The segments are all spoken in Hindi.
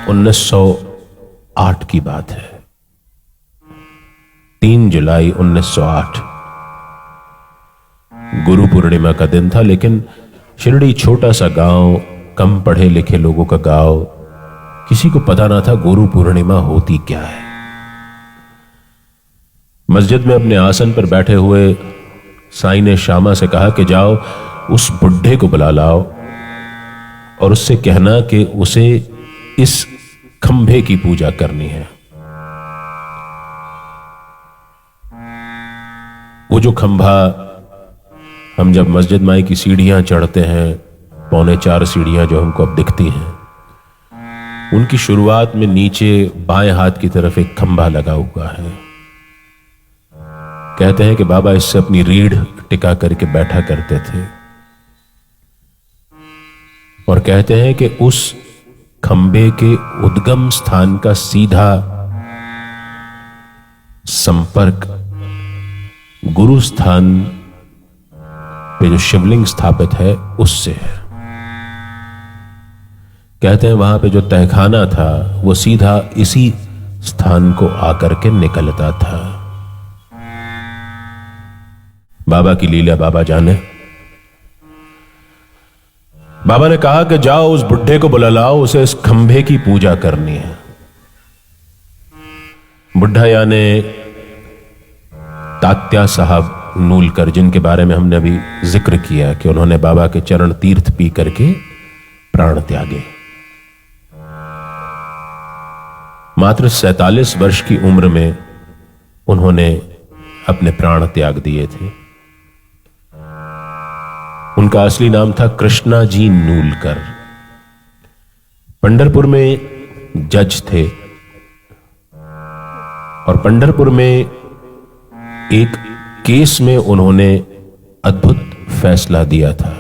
1908 की बात है। 3 जुलाई 1908 गुरु पूर्णिमा का दिन था। लेकिन शिरडी छोटा सा गांव, कम पढ़े लिखे लोगों का गांव, किसी को पता ना था गुरु पूर्णिमा होती क्या है। मस्जिद में अपने आसन पर बैठे हुए साईं ने श्यामा से कहा कि जाओ उस बुढ़े को बुला लाओ और उससे कहना कि उसे इस खंभे की पूजा करनी है। वो जो खंभा, हम जब मस्जिद माई की सीढ़ियां चढ़ते हैं, 3.25 सीढ़ियां जो हमको अब दिखती हैं, उनकी शुरुआत में नीचे बाएं हाथ की तरफ एक खंभा लगा हुआ है। कहते हैं कि बाबा इससे अपनी रीढ़ टिका करके बैठा करते थे और कहते हैं कि उस खंभे के उद्गम स्थान का सीधा संपर्क गुरु स्थान पे जो शिवलिंग स्थापित है उससे है। कहते हैं वहां पे जो तहखाना था वो सीधा इसी स्थान को आकर के निकलता था। बाबा की लीला बाबा जाने। बाबा ने कहा कि जाओ उस बुढ़े को बुला लाओ, उसे इस खंभे की पूजा करनी है। बुढ़ा यानी तात्या साहब नूलकर, जिनके बारे में हमने अभी जिक्र किया कि उन्होंने बाबा के चरण तीर्थ पी करके प्राण त्यागे। मात्र 47 वर्ष की उम्र में उन्होंने अपने प्राण त्याग दिए थे। उनका असली नाम था कृष्णा जी नूलकर। पंढरपुर में जज थे और पंढरपुर में एक केस में उन्होंने अद्भुत फैसला दिया था।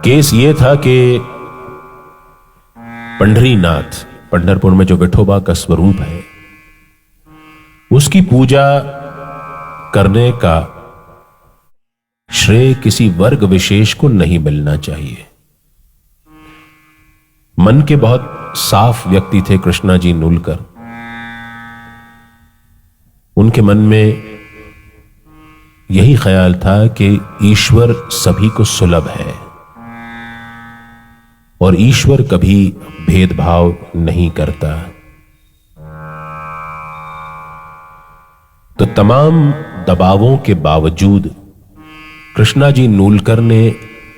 केस यह था कि पंढरीनाथ, पंढरपुर में जो विठोबा का स्वरूप है, उसकी पूजा करने का श्रेय किसी वर्ग विशेष को नहीं मिलना चाहिए। मन के बहुत साफ व्यक्ति थे कृष्णा जी नूलकर। उनके मन में यही ख्याल था कि ईश्वर सभी को सुलभ है और ईश्वर कभी भेदभाव नहीं करता। तो तमाम दबावों के बावजूद कृष्णा जी नूलकर ने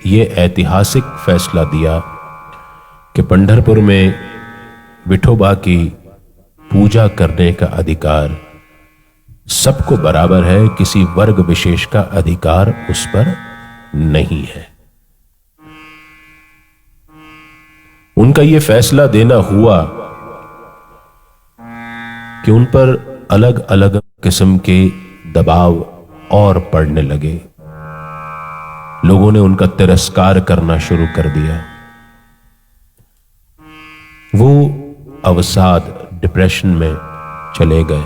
यह ऐतिहासिक फैसला दिया कि पंढरपुर में विठोबा की पूजा करने का अधिकार सबको बराबर है, किसी वर्ग विशेष का अधिकार उस पर नहीं है। उनका यह फैसला देना हुआ कि उन पर अलग अलग किस्म के दबाव और पड़ने लगे। लोगों ने उनका तिरस्कार करना शुरू कर दिया। वो अवसाद, डिप्रेशन में चले गए।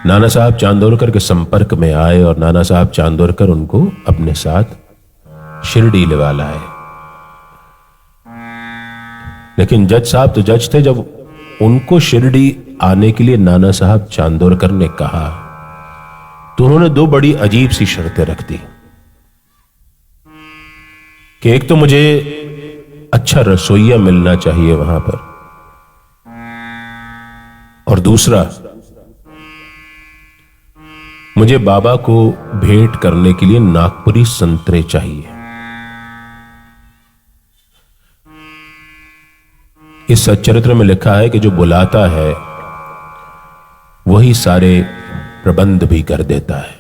नाना साहब चांदोरकर के संपर्क में आए और नाना साहब चांदोरकर उनको अपने साथ शिरडी ले लाए। लेकिन जज साहब तो जज थे। जब उनको शिरडी आने के लिए नाना साहब चांदोरकर ने कहा तो उन्होंने 2 बड़ी अजीब सी शर्तें रख दी कि एक तो मुझे अच्छा रसोइया मिलना चाहिए वहां पर, और दूसरा मुझे बाबा को भेंट करने के लिए नागपुरी संतरे चाहिए। इस सच्चरित्र में लिखा है कि जो बुलाता है वही सारे प्रबंध भी कर देता है।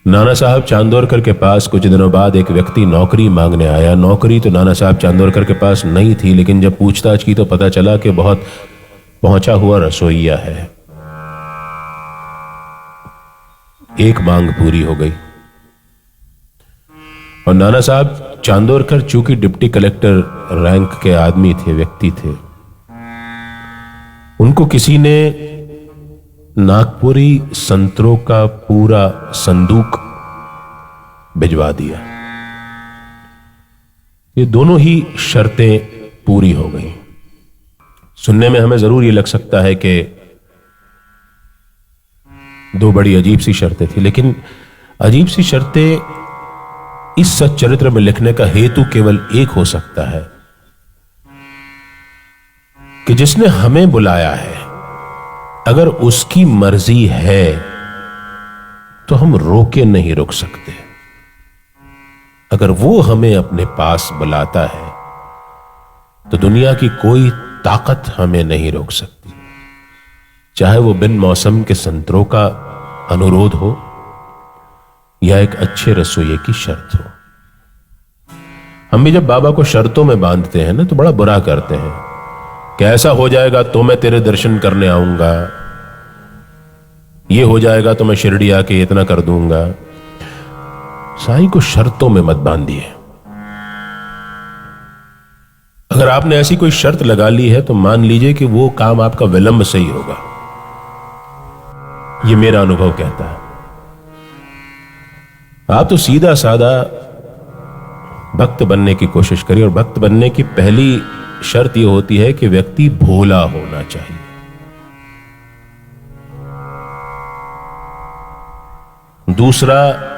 नाना साहब चांदोरकर के पास कुछ दिनों बाद एक व्यक्ति नौकरी मांगने आया। नौकरी तो नाना साहब चांदोरकर के पास नहीं थी, लेकिन जब पूछताछ की तो पता चला कि बहुत पहुंचा हुआ रसोइया है। एक मांग पूरी हो गई और नाना साहब चांदोरकर चूंकि डिप्टी कलेक्टर रैंक के आदमी थे, व्यक्ति थे, उनको किसी ने नागपुरी संतरों का पूरा संदूक भिजवा दिया। ये दोनों ही शर्तें पूरी हो गई। सुनने में हमें जरूर ये लग सकता है कि दो बड़ी अजीब सी शर्तें थी, लेकिन अजीब सी शर्तें इस सच्चरित्र में लिखने का हेतु केवल एक हो सकता है कि जिसने हमें बुलाया है, अगर उसकी मर्जी है तो हम रोके नहीं रुक सकते। अगर वो हमें अपने पास बुलाता है तो दुनिया की कोई ताकत हमें नहीं रोक सकती, चाहे वो बिन मौसम के संतरों का अनुरोध हो या एक अच्छे रसोइये की शर्त हो। हम भी जब बाबा को शर्तों में बांधते हैं ना तो बड़ा बुरा करते हैं कि ऐसा हो जाएगा तो मैं तेरे दर्शन करने आऊंगा, ये हो जाएगा तो मैं शिरडी आके इतना कर दूंगा। साईं को शर्तों में मत बांधिए। अगर आपने ऐसी कोई शर्त लगा ली है तो मान लीजिए कि वो काम आपका विलंब से ही होगा। ये मेरा अनुभव कहता है। आप तो सीधा सादा भक्त बनने की कोशिश करिए, और भक्त बनने की पहली शर्त यह होती है कि व्यक्ति भोला होना चाहिए। दूसरा,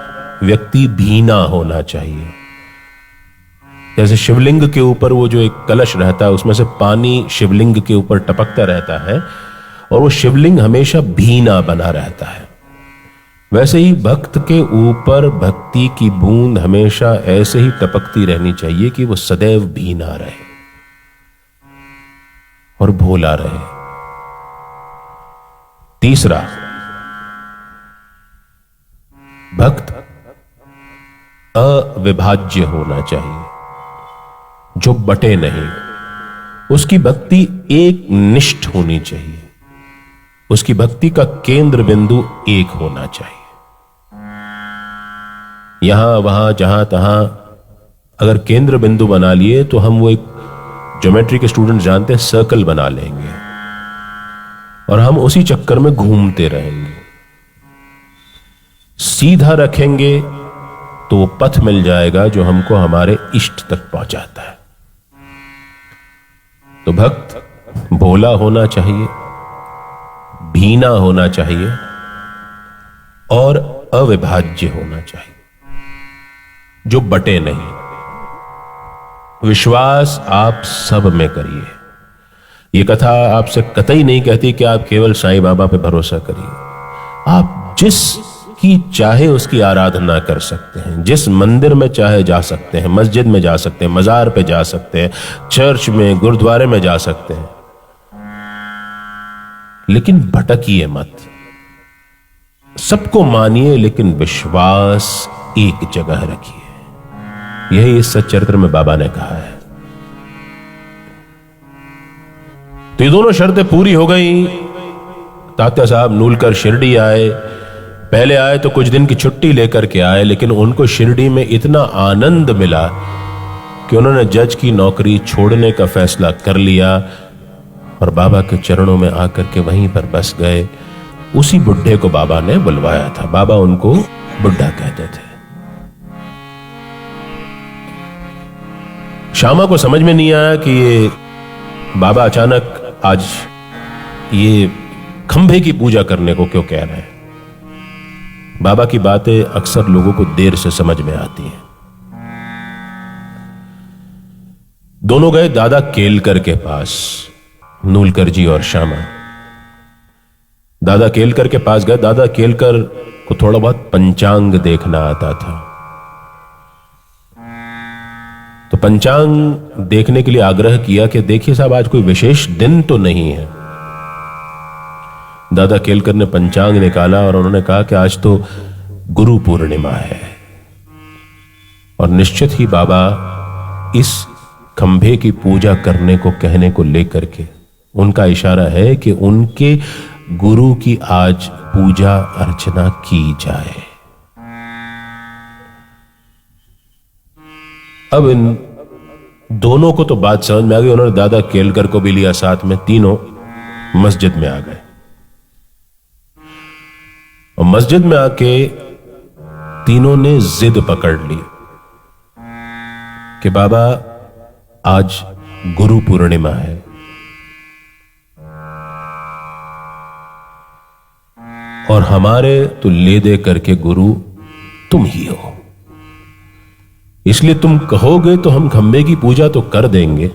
व्यक्ति भीना होना चाहिए। जैसे शिवलिंग के ऊपर वो जो एक कलश रहता है उसमें से पानी शिवलिंग के ऊपर टपकता रहता है और वो शिवलिंग हमेशा भीना बना रहता है, वैसे ही भक्त के ऊपर भक्ति की बूंद हमेशा ऐसे ही टपकती रहनी चाहिए कि वो सदैव भीना रहे और भोला रहे। तीसरा, भक्त अविभाज्य होना चाहिए, जो बटे नहीं। उसकी भक्ति एक निष्ठ होनी चाहिए, उसकी भक्ति का केंद्र बिंदु एक होना चाहिए। यहां वहां जहां तहां अगर केंद्र बिंदु बना लिए तो हम वो एक ज्योमेट्री के स्टूडेंट जानते हैं, सर्कल बना लेंगे और हम उसी चक्कर में घूमते रहेंगे। सीधा रखेंगे तो वो पथ मिल जाएगा जो हमको हमारे इष्ट तक पहुंचाता है। तो भक्त भोला होना चाहिए, भीना होना चाहिए और अविभाज्य होना चाहिए, जो बटे नहीं। विश्वास आप सब में करिए। यह कथा आपसे कतई नहीं कहती कि आप केवल साईं बाबा पे भरोसा करिए। आप जिस की चाहे उसकी आराधना कर सकते हैं, जिस मंदिर में चाहे जा सकते हैं, मस्जिद में जा सकते हैं, मजार पे जा सकते हैं, चर्च में, गुरुद्वारे में जा सकते हैं, लेकिन भटकिए मत। सबको मानिए लेकिन विश्वास एक जगह रखिए। यही इस सच्चरित्र में बाबा ने कहा है। तो ये दोनों शर्तें पूरी हो गई। तात्या साहब नूलकर शिरडी आए। पहले आए तो कुछ दिन की छुट्टी लेकर के आए, लेकिन उनको शिरडी में इतना आनंद मिला कि उन्होंने जज की नौकरी छोड़ने का फैसला कर लिया और बाबा के चरणों में आकर के वहीं पर बस गए। उसी बुढ़े को बाबा ने बुलवाया था। बाबा उनको बुढ़ा कहते थे। श्यामा को समझ में नहीं आया कि ये बाबा अचानक आज ये खंभे की पूजा करने को क्यों कह रहे हैं। बाबा की बातें अक्सर लोगों को देर से समझ में आती हैं। दोनों गए दादा केलकर के पास, नूलकर जी और श्यामा। दादा केलकर के पास गए। दादा केलकर को थोड़ा बहुत पंचांग देखना आता था, तो पंचांग देखने के लिए आग्रह किया कि देखिए साहब आज कोई विशेष दिन तो नहीं है। दादा केलकर ने पंचांग निकाला और उन्होंने कहा कि आज तो गुरु पूर्णिमा है और निश्चित ही बाबा इस खंभे की पूजा करने को कहने को लेकर के उनका इशारा है कि उनके गुरु की आज पूजा अर्चना की जाए। अब इन दोनों को तो बात समझ में आ गई। उन्होंने दादा केलकर को भी लिया साथ में। तीनों मस्जिद में आ गए और मस्जिद में आके तीनों ने जिद पकड़ ली कि बाबा आज गुरु पूर्णिमा है और हमारे तो ले दे करके गुरु तुम ही हो, इसलिए तुम कहोगे तो हम खंबे की पूजा तो कर देंगे,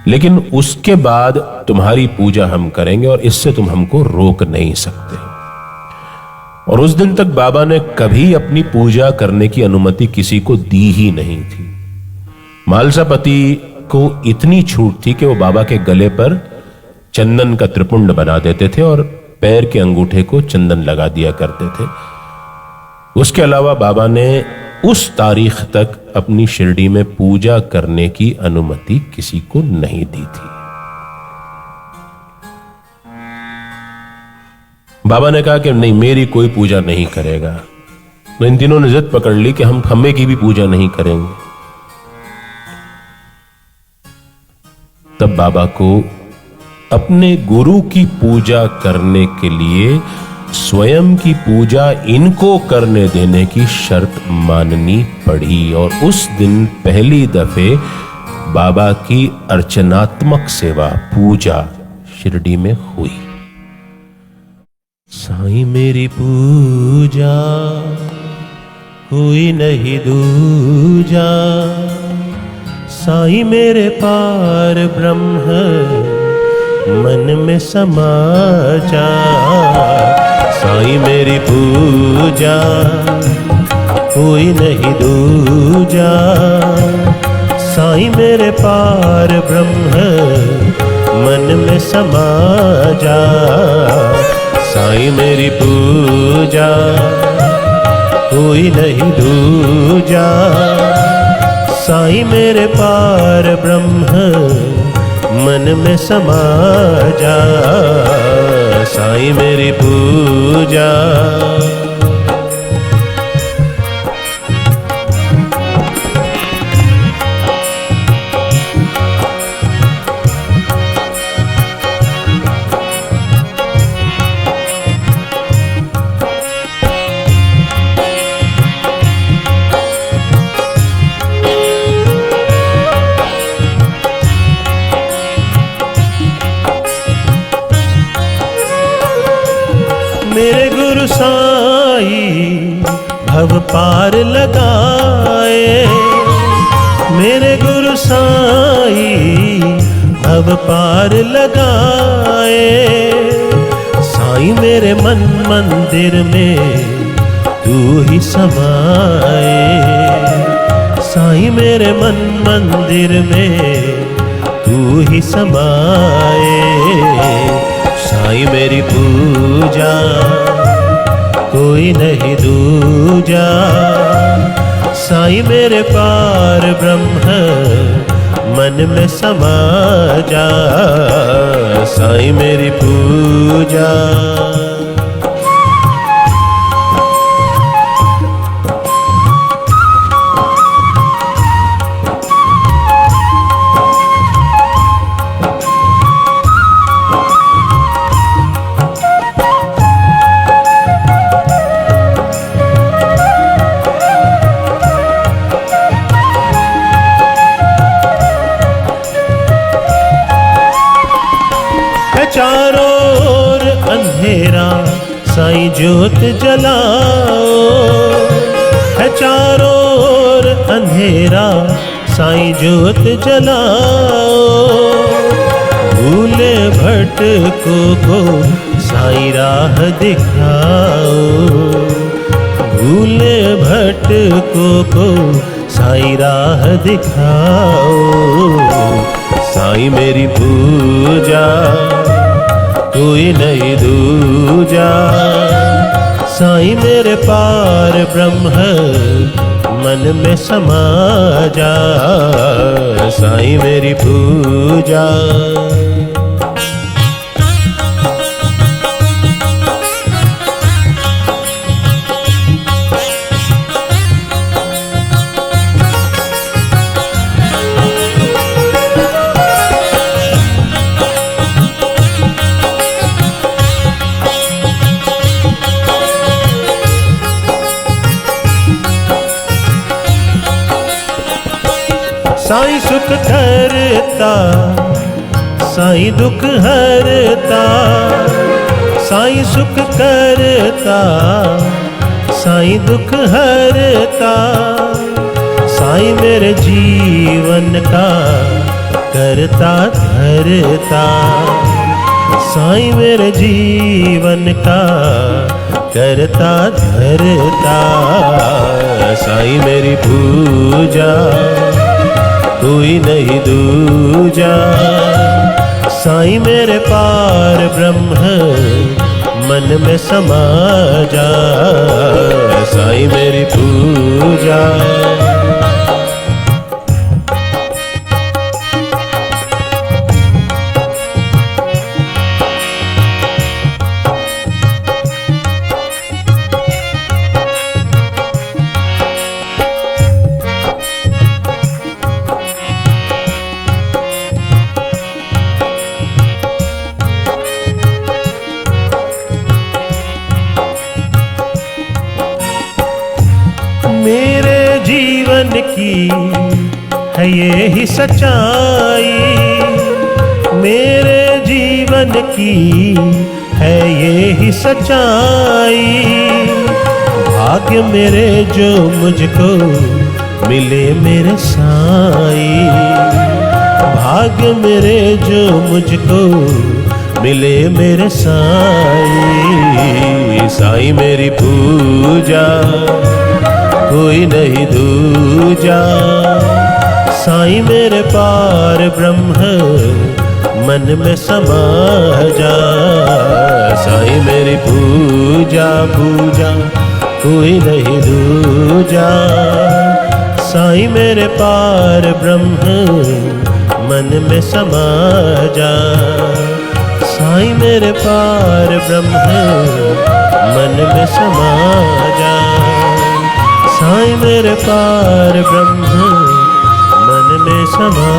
लेकिन उसके बाद तुम्हारी पूजा हम करेंगे और इससे तुम हमको रोक नहीं सकते। और उस दिन तक बाबा ने कभी अपनी पूजा करने की अनुमति किसी को दी ही नहीं थी। मालसापति को इतनी छूट थी कि वो बाबा के गले पर चंदन का त्रिपुंड बना देते थे और पैर के अंगूठे को चंदन लगा दिया करते थे। उसके अलावा बाबा ने उस तारीख तक अपनी शिरडी में पूजा करने की अनुमति किसी को नहीं दी थी। बाबा ने कहा कि नहीं, मेरी कोई पूजा नहीं करेगा। तो इन तीनों ने जिद पकड़ ली कि हम खंबे की भी पूजा नहीं करेंगे। तब बाबा को अपने गुरु की पूजा करने के लिए स्वयं की पूजा इनको करने देने की शर्त माननी पड़ी और उस दिन पहली दफे बाबा की अर्चनात्मक सेवा पूजा शिरडी में हुई। साईं मेरी पूजा कोई नहीं दूजा, साईं मेरे पार ब्रह्म मन में समा जा। साईं मेरी पूजा कोई नहीं दूजा, साईं मेरे पार ब्रह्म मन में समा जा। साईं मेरी पूजा कोई नहीं दूजा, साईं मेरे पार ब्रह्म मन में समा जा। साईं मेरी पूजा मेरे गुरु साईं भव पार लगाए, मेरे गुरु साईं भव पार लगाए। साईं मेरे मन मंदिर में तू ही समाए, साईं मेरे मन मंदिर में तू ही समाए। साईं मेरी पूजा कोई नहीं दूजा, साईं मेरे पार ब्रह्म मन में समा जा। साईं मेरी पूजा चारों ओर अंधेरा साईं ज्योत जलाओ, है चारों ओर अंधेरा साईं ज्योत जलाओ। भूले भटकों को साईं राह दिखाओ, भूले भटकों को साईं राह दिखाओ। साईं मेरी पूजा कोई नहीं दूजा, साईं मेरे पार ब्रह्म मन में समा जा। साईं मेरी पूजा साईं सुख करता, साईं दुख हरता, साईं सुख करता, साईं दुख हरता, साईं मेरे जीवन का करता धरता, साईं मेरे जीवन का करता धरता, साईं मेरी पूजा कोई नहीं दूजा, साईं मेरे पार ब्रह्म मन में समा जा, साईं मेरी पूजा। मेरे जीवन की है ये ही सच्चाई, मेरे जीवन की है ये ही सच्चाई, भाग्य मेरे जो मुझको मिले मेरे साईं, भाग्य मेरे जो मुझको मिले मेरे साईं, साईं मेरी पूजा कोई नहीं दूजा, साईं मेरे पार ब्रह्म मन में समा जा, साईं मेरी पूजा पूजा कोई नहीं दूजा, साईं मेरे पार ब्रह्म मन में समा जा, साईं मेरे पार ब्रह्म मन में समा जा, साईं मेरे पार ब्रह्म मन में समा